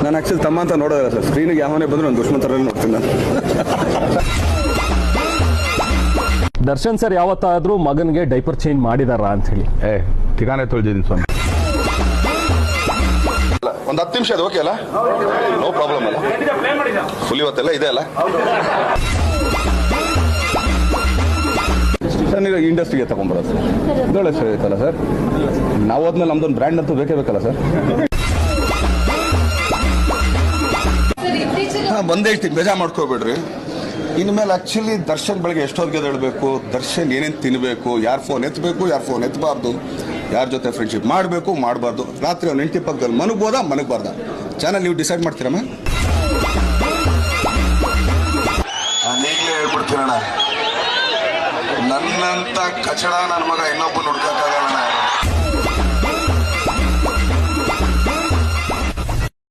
ನಾನು ಆ್ಯಕ್ಚುಲಿ ತಮ್ಮ ಅಂತ ನೋಡೋದಿಲ್ಲ ಸರ್. ಸ್ಕ್ರೀನಿಗೆ ಯಾವನೇ ಬಂದರೂ ನಾನು ದುಶ್ಮನ್ ಥರನೇ ನೋಡ್ತೀನಿ ನಾನು. ದರ್ಶನ್ ಸರ್ ಯಾವತ್ತಾದ್ರೂ ಮಗನಿಗೆ ಡೈಪರ್ ಚೇಂಜ್ ಮಾಡಿದಾರ ಅಂತ ಹೇಳಿ? ಠಿಕಾನೆ ತೊಳ್ದಿದ್ದೀನಿ ಸ್ವಾಮಿ. ಒಂದು 10 ನಿಮಿಷ ಅದು ಓಕೆ ಅಲ್ಲ? ನೋ ಪ್ರಾಬ್ಲಮ್ ಅಲ್ಲ? ಫುಲ್ ಇವತ್ತೆಲ್ಲ ಇದೆ ಅಲ್ಲ ಸರ್? ನೀವು ಇಂಡಸ್ಟ್ರಿಗೆ ತಗೊಂಡ್ಬರೋದು ಸರ್, ಇದೊಳ್ಳೆ ಸರ್ ಐತಲ್ಲ ಸರ್. ನಾವು ಹೋದ್ಮೇಲೆ ನಮ್ದೊಂದು ಬ್ರ್ಯಾಂಡ್ ಅಂತೂ ಬೇಕೇ ಬೇಕಲ್ಲ ಸರ್. ಬಂದೇ ಹೇಳ್ತೀನಿ, ಬೇಜಾರು ಮಾಡ್ಕೋಬೇಡ್ರಿ. ಇನ್ಮೇಲೆ ಆ್ಯಕ್ಚುಲಿ ದರ್ಶನ್ ಬೆಳಗ್ಗೆ ಎಷ್ಟೊತ್ತಿಗೆ ಹೇಳಬೇಕು, ದರ್ಶನ್ ಏನೇನು ತಿನ್ನಬೇಕು, ಯಾರು ಫೋನ್ ಎತ್ತಬೇಕು, ಯಾರು ಫೋನ್ ಎತ್ತಬಾರ್ದು, ಯಾರ ಜೊತೆ ಫ್ರೆಂಡ್ಶಿಪ್ ಮಾಡಬೇಕು ಮಾಡಬಾರ್ದು, ರಾತ್ರಿ ಅವ್ನು ಹೆಂಡತಿ ಪಕ್ಕದಲ್ಲಿ ಮನಗ್ಬೋದಾ ಮನಗಬಾರ್ದ, ಚಾನಲ್ ನೀವು ಡಿಸೈಡ್ ಮಾಡ್ತೀರಮ್ಮ. ನಾನು ಈಗಲೇ ಹೇಳ್ಬಿಡ್ತೀನಣ್ಣ, ನನ್ನಂತ ಕಚಡ ನನ್ನ ಮಗ ಇನ್ನೊಬ್ಬ ಹುಡ್ಕೋಕ್ಕಾಗಲ್ಲ.